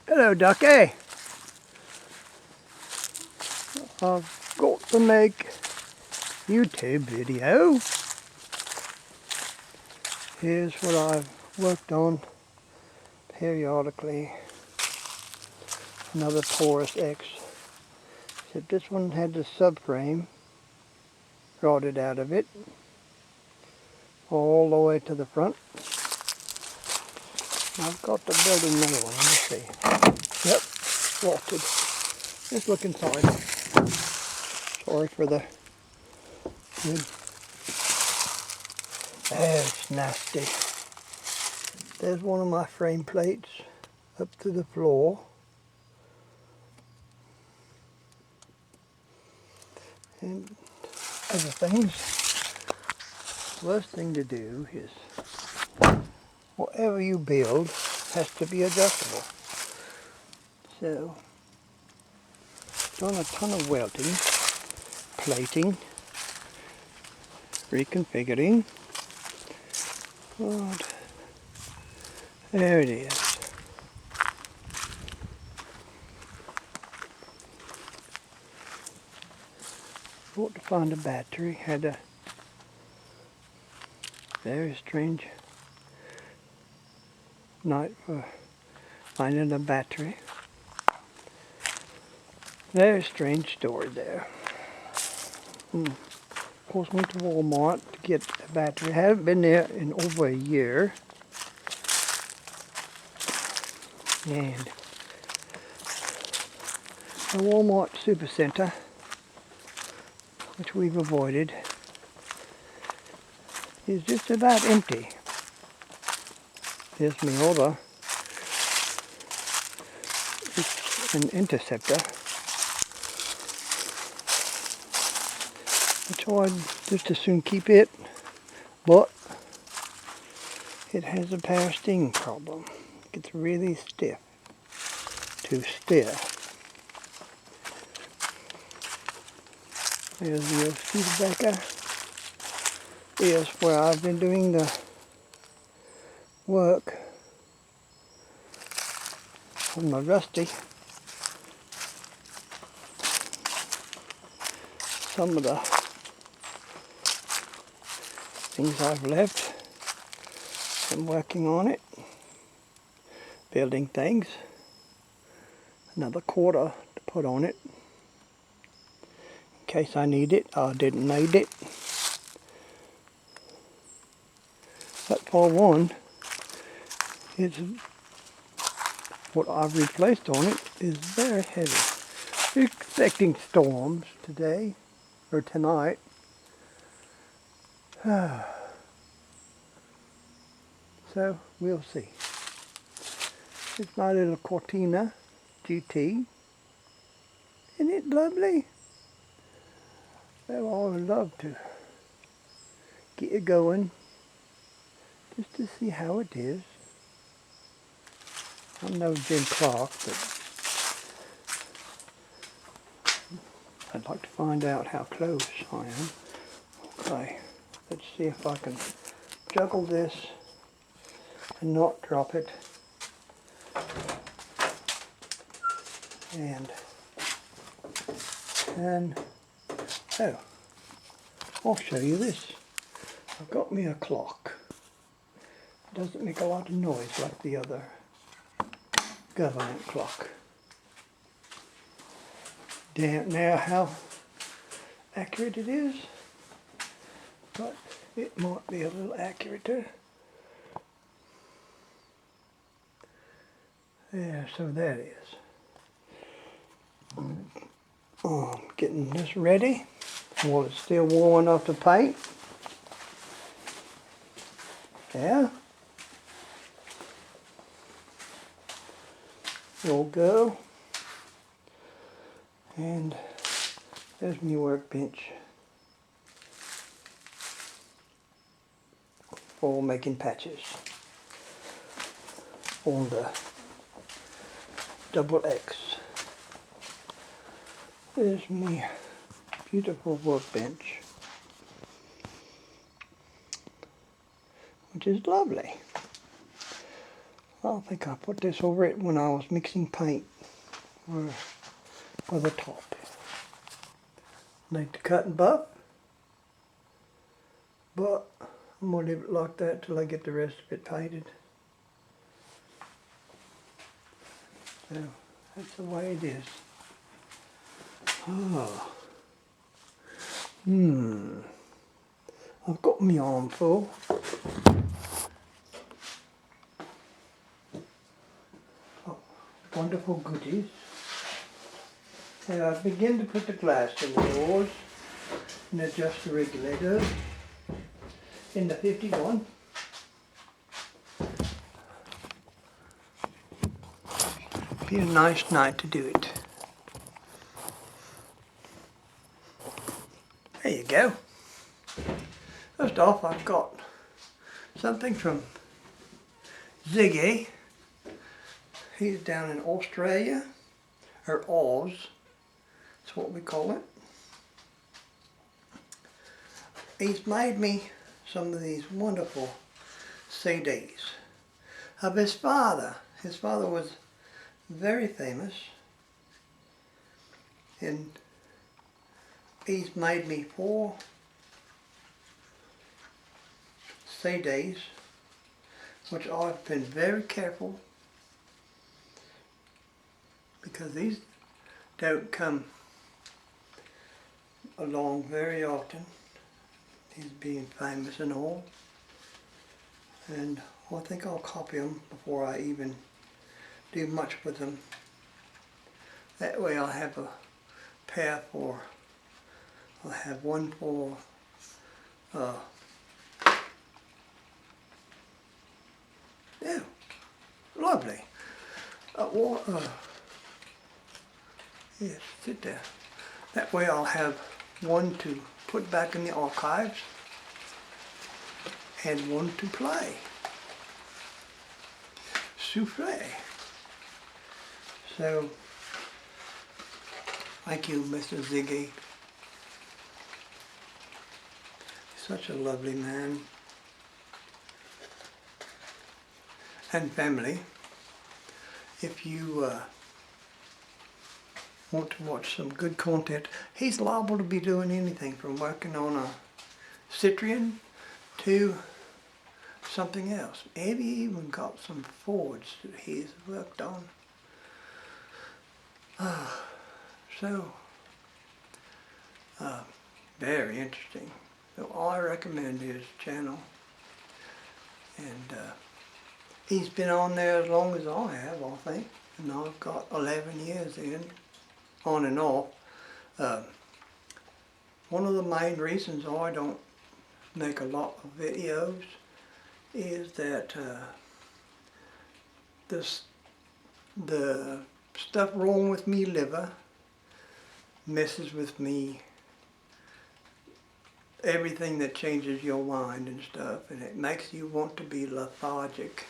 Hello, Ducky. I've got to make YouTube video. Here's what I've worked on periodically. Another Taurus X. Except this one had the subframe rotted out of it all the way to the front. I've got to build another one. Let me see. Yep, rotted. Just look inside. Sorry for the good. Oh, it's nasty. There's one of my frame plates up to the floor. And other things. Worst thing to do is whatever you build has to be adjustable. So, done a ton of welding, plating, reconfiguring. God, there it is. Thought to find a battery, had a very strange night for finding a battery. Very strange story there. Of course, went to Walmart to get a battery. Haven't been there in over a year. And the Walmart Supercenter, which we've avoided, is just about empty. Here's my order. It's an Interceptor, which I'd just as soon keep it, but it has a power steering problem. It gets really stiff to steer. There's the Studebaker. Here's where I've been doing the work on my Rusty. Some of the things I've left, I'm working on it, building things. Another quarter to put on it in case I need it. I didn't need it. But for one, it's what I've replaced on it is very heavy. We're expecting storms today or tonight. So we'll see. It's my little Cortina GT. Isn't it lovely? Well, I would love to get it going just to see how it is. I'm no Jim Clark, but I'd like to find out how close I am. Okay, let's see if I can juggle this and not drop it. And oh, I'll show you this. I've got me a clock. It doesn't make a lot of noise like the other government clock. Don't know how accurate it is, but it might be a little accurater. Yeah, so that is. I'm getting this ready while it's still warm enough to paint. Yeah. It'll go. And there's my workbench for making patches on the double X. There's my beautiful workbench, which is lovely. I think I put this over it when I was mixing paint for the top. Need to cut and buff, but I'm going to leave it like that till I get the rest of it painted. So that's the way it is. Oh. I've got my arm full. Oh, wonderful goodies. Now I begin to put the glass in the doors and adjust the regulator in the 51. Be a nice night to do it. There you go. First off, I've got something from Ziggy. He's down in Australia, or Oz, that's what we call it. He's made me some of these wonderful CDs of his father. His father was very famous, and he's made me 4 CDs, which I've been very careful, because these don't come along very often, he's being famous and all, and I think I'll copy them before I even do much with them. That way I'll have a pair for, I'll have one for yeah, lovely. Yes, sit there. That way I'll have one to put back in the archives and one to play. Souffle. So, thank you, Mr. Ziggy. Such a lovely man. And family, if you want to watch some good content, he's liable to be doing anything from working on a Citroen to something else. Maybe even got some Fords that he's worked on. So, very interesting. So I recommend his channel. And he's been on there as long as I have, I think. And I've got 11 years in, on and off. One of the main reasons I don't make a lot of videos is that the stuff wrong with me liver messes with me, everything that changes your mind and stuff, and it makes you want to be lethargic.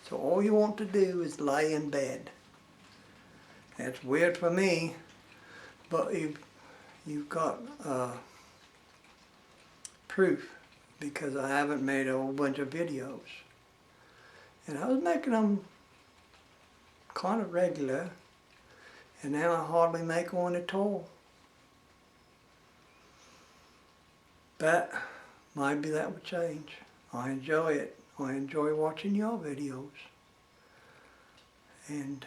So all you want to do is lay in bed. That's weird for me, but you've got proof, because I haven't made a whole bunch of videos. And I was making them kind of regular, and now I hardly make one at all. But maybe that would change. I enjoy it. I enjoy watching your videos. And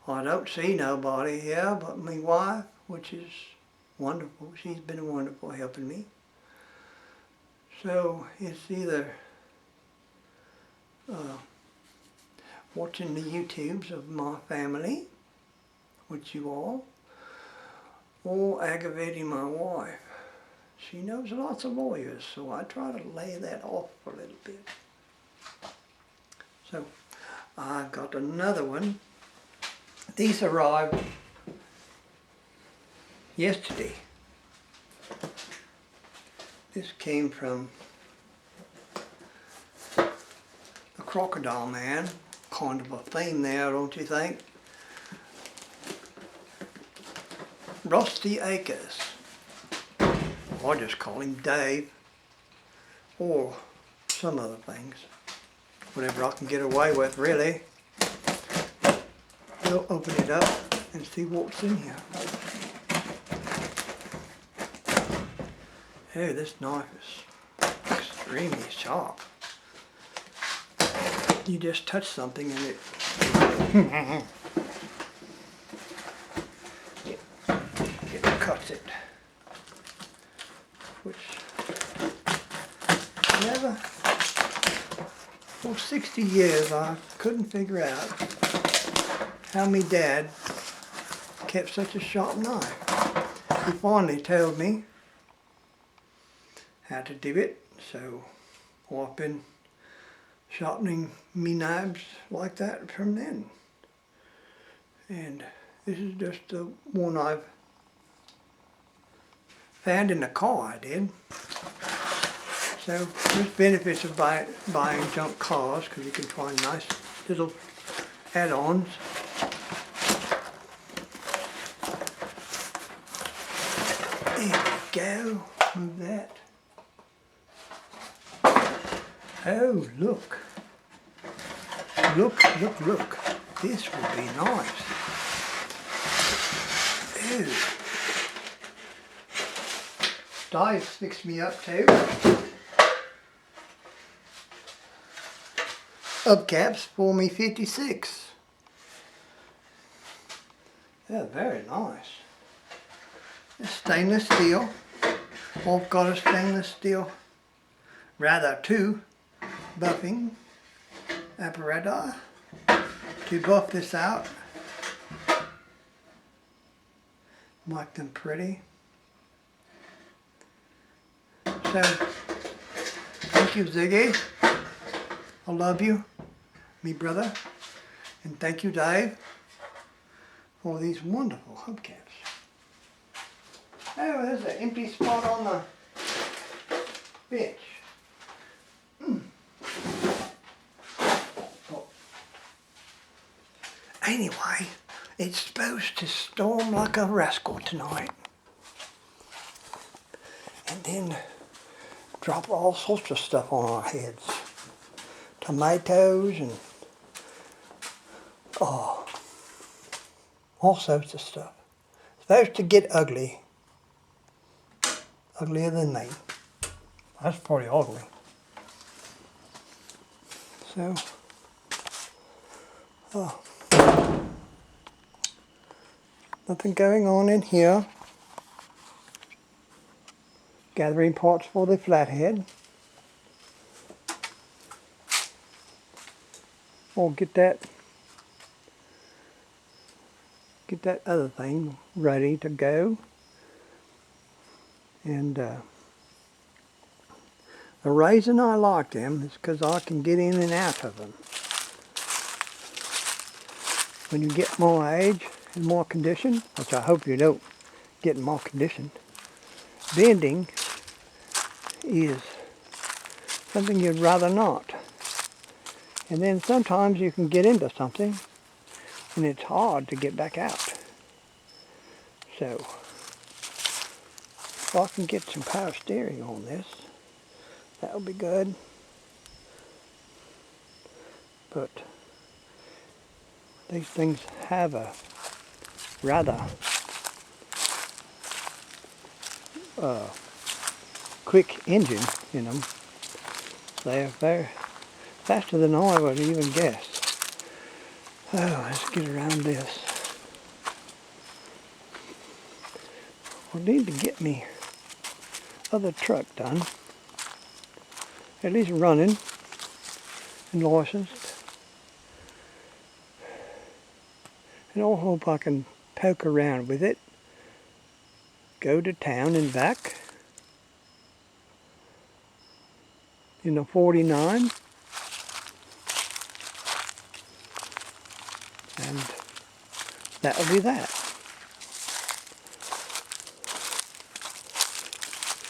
I don't see nobody here but my wife, which is wonderful. She's been wonderful helping me. So it's either watching the YouTubes of my family, which you all, or aggravating my wife. She knows lots of lawyers, so I try to lay that off for a little bit. So I've got another one. These arrived yesterday. This came from the Crocodile Man. Kind of a theme there, don't you think? Rusty Acres. I just call him Dave, or some other things. whatever I can get away with, really. We'll open it up and see what's in here. Oh, this knife is extremely sharp. You just touch something and it it cuts it. Which never, for 60 years I couldn't figure out how my dad kept such a sharp knife. He finally told me how to do it, so I've been sharpening me knives like that from then. And this is just the one I've found in the car I did. So there's benefits of buying junk cars, because you can find nice little add-ons. There we go, move that. Oh, look. Look. This will be nice. Oh. Dives fixed me up too. Hubcaps for me 56. They're very nice. It's stainless steel. I've got a stainless steel, rather two buffing apparatus to buff this out, make them pretty. So, thank you, Ziggy. I love you, me brother, and thank you, Dave, for these wonderful hubcaps. Oh, there's an empty spot on the bench. Anyway, it's supposed to storm like a rascal tonight. And then drop all sorts of stuff on our heads. Tomatoes and all sorts of stuff. It's supposed to get ugly. Uglier than me. That's pretty ugly. So, nothing going on in here. Gathering parts for the flathead. Or get that other thing ready to go. And the reason I like them is because I can get in and out of them. When you get more age and more condition, which I hope you don't get more condition, bending is something you'd rather not. And then sometimes you can get into something and it's hard to get back out. So, if I can get some power steering on this, that'll be good. But these things have a rather quick engine in them. They're very faster than I would even guess. Oh, let's get around this. I need to get me other truck done, at least running and licensed, and I hope I can poke around with it, go to town and back in the 49, and that'll be that.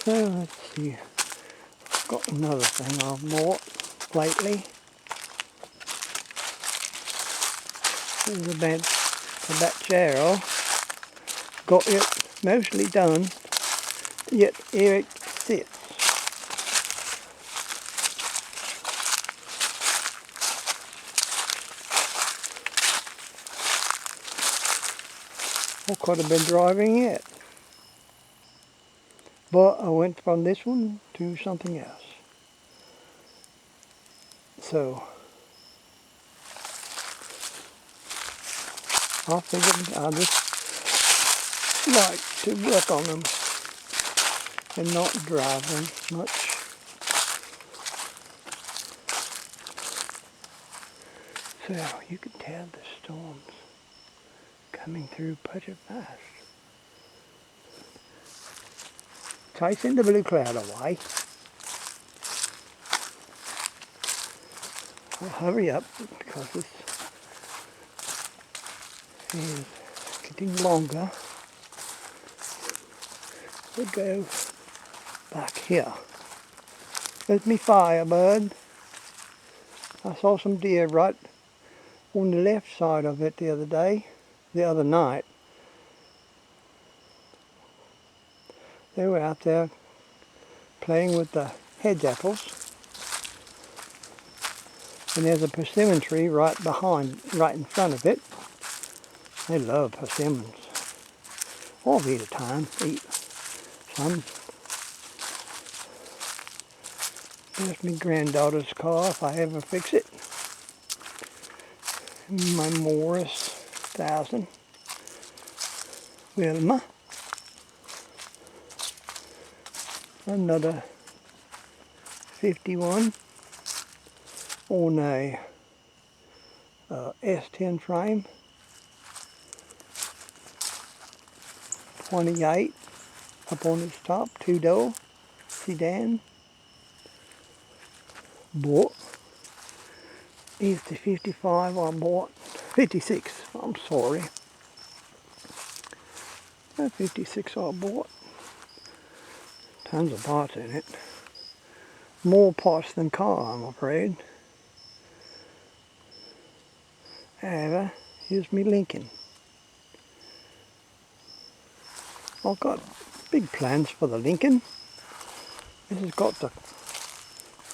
So let's see, I've got another thing I've bought lately. This is that chair. Got it mostly done, yet here it sits. I could have been driving it. But I went from this one to something else. So I figured I just like to work on them and not drive them much. So you can tell the storm's coming through pretty fast. Chasing the blue cloud away. I'll hurry up because this is getting longer. We'll go back here. There's me firebird. I saw some deer right on the left side of it the other night. They were out there playing with the hedge apples. And there's a persimmon tree right in front of it. They love persimmons. I'll eat eat some. There's my granddaughter's car if I ever fix it. My Morris 1000. Wilma. Another 51 on a S10 frame. 28 up on its top, 2-door sedan. Bought is the 55 I bought, 56, I'm sorry. The 56 I bought. Tons of parts in it. More parts than car, I'm afraid. However, here's me Lincoln. I've got big plans for the Lincoln. This has got the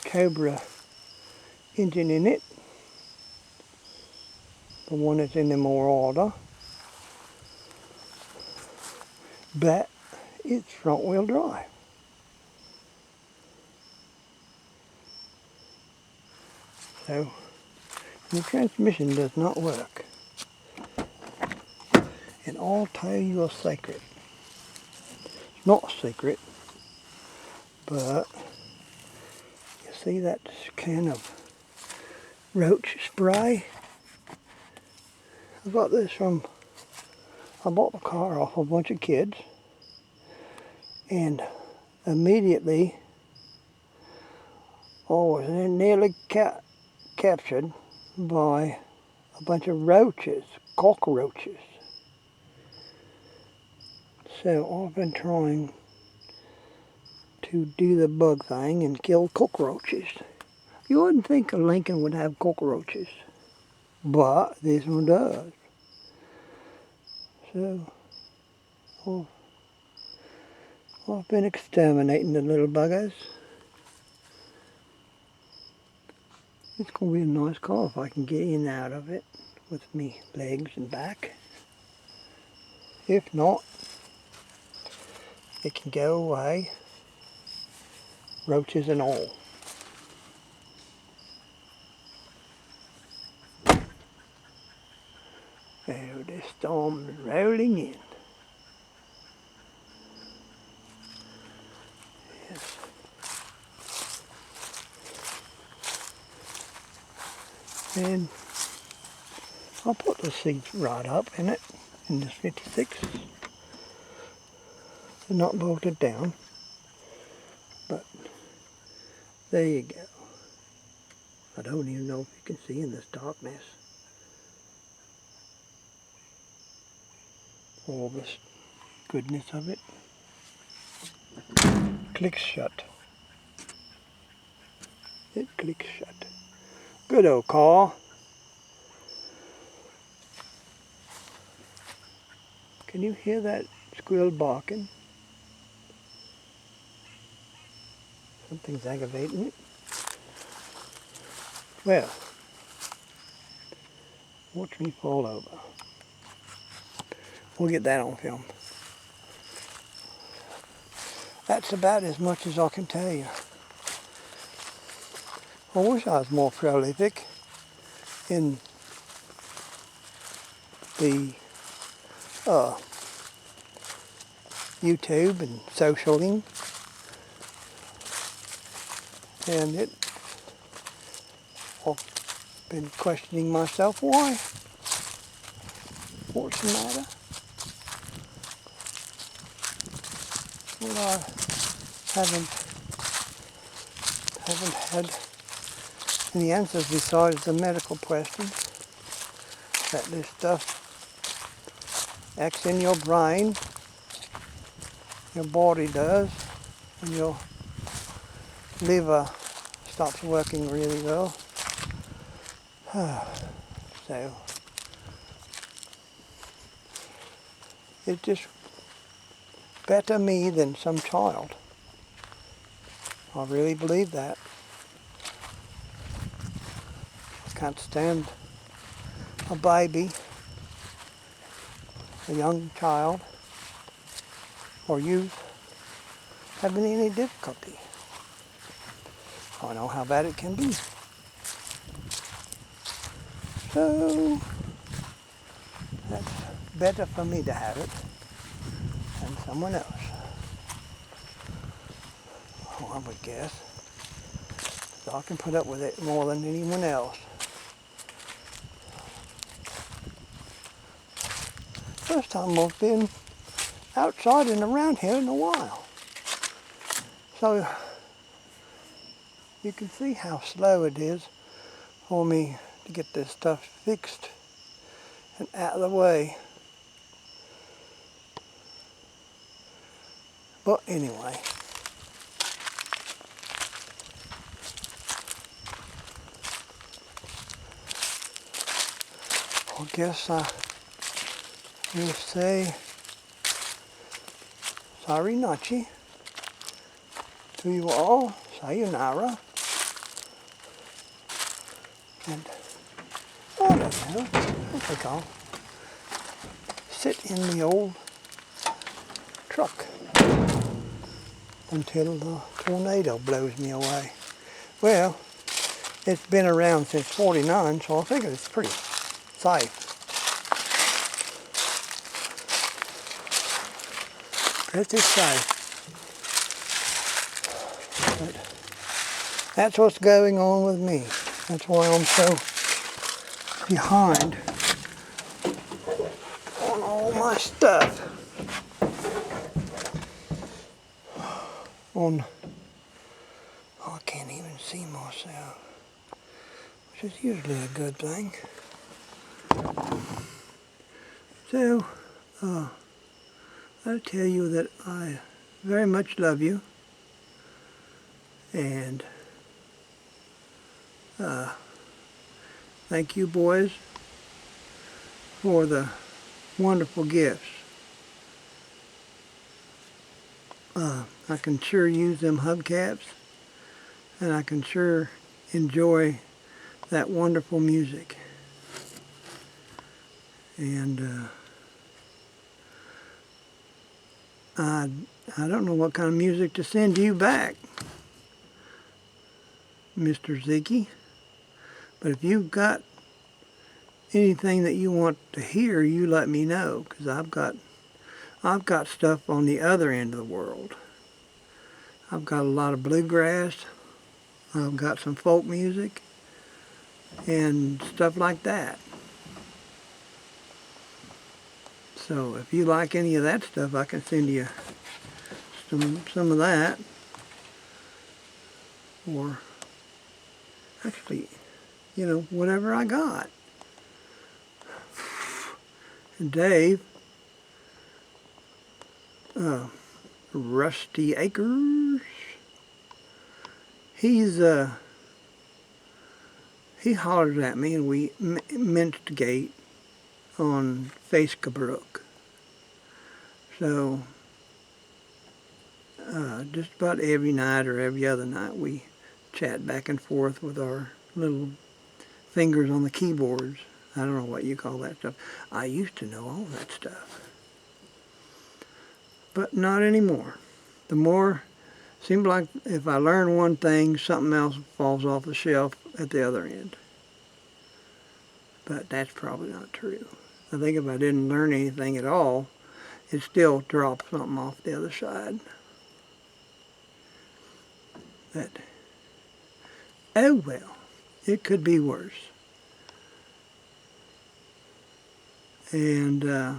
Cobra engine in it. The one that's in the more order. But it's front wheel drive. So the transmission does not work. And I'll tell you a secret. It's not a secret, but you see that can of roach spray? I got this I bought the car off a bunch of kids, and immediately I was nearly captured by a bunch of roaches, cockroaches. So I've been trying to do the bug thing and kill cockroaches. You wouldn't think a Lincoln would have cockroaches, but this one does. So I've been exterminating the little buggers. It's going to be a nice car if I can get in and out of it with me legs and back. If not, it can go away, roaches and all. Oh, the storm is rolling in. Yes. And I'll put the seats right up in it, in this 56. They're not bolted down, but there you go. I don't even know if you can see in this darkness all this goodness of it. Clicks shut. It clicks shut. Good old car. Can you hear that squirrel barking? Something's aggravating it. Well, watch me fall over. We'll get that on film. That's about as much as I can tell you. I wish I was more prolific in the YouTube and socialing, and I've been questioning myself why. What's the matter? Well, I haven't had any answers besides the medical questions that this stuff acts in your brain, your body does, and your liver stops working really well. So it's just better me than some child. I really believe that. I can't stand a baby, a young child, or youth having any difficulty. I know how bad it can be. So that's better for me to have it than someone else. Oh, I would guess. So I can put up with it more than anyone else. First time I've been outside and around here in a while. So you can see how slow it is for me to get this stuff fixed and out of the way. But anyway, I guess I will say sorry nachi to you all, sayonara, and I don't know, I think I'll sit in the old truck until the tornado blows me away. Well, it's been around since '49, so I figure it's pretty safe. Pretty safe. But that's what's going on with me. That's why I'm so behind on all my stuff. I can't even see myself, which is usually a good thing. So, I'll tell you that I very much love you, and thank you boys for the wonderful gifts. I can sure use them hubcaps, and I can sure enjoy that wonderful music. And I don't know what kind of music to send you back, Mr. Ziggy, but if you've got anything that you want to hear, you let me know, because I've got stuff on the other end of the world. I've got a lot of bluegrass, I've got some folk music, and stuff like that. So if you like any of that stuff, I can send you some of that. Or actually, whatever I got. And Dave, Rusty Acres, he hollers at me, and we minstigate on Facebook. So just about every night or every other night we chat back and forth with our little fingers on the keyboards. I don't know what you call that stuff. I used to know all that stuff. but not anymore. The more, seems like if I learn one thing, something else falls off the shelf at the other end. But that's probably not true. I think if I didn't learn anything at all, it'd still drop something off the other side. But, oh well, it could be worse. And I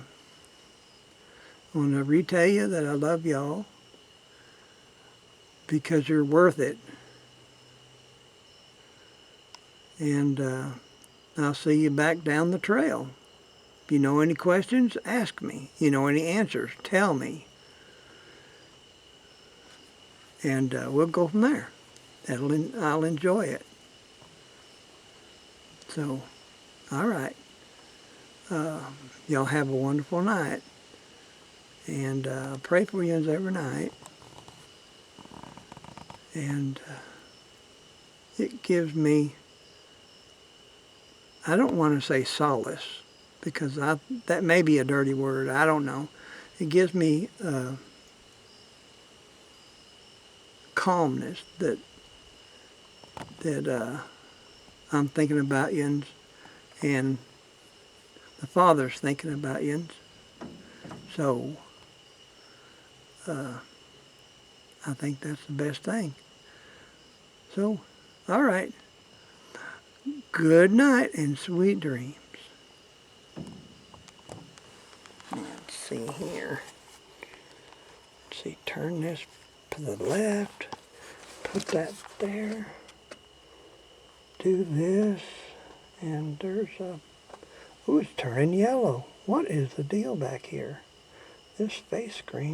want to retell you that I love y'all because you're worth it. And I'll see you back down the trail. If you know any questions, ask me. You know any answers, tell me. And we'll go from there. I'll enjoy it. So, all right. Y'all have a wonderful night. And pray for you every night. And it gives me, I don't want to say solace, because that may be a dirty word. I don't know. It gives me calmness that I'm thinking about you, and the Father's thinking about you. So I think that's the best thing. So, all right. Good night and sweet dreams. Let's see here. Let's see, turn this to the left. Put that there. Do this. And there's a... Ooh, it's turning yellow. What is the deal back here? This face screen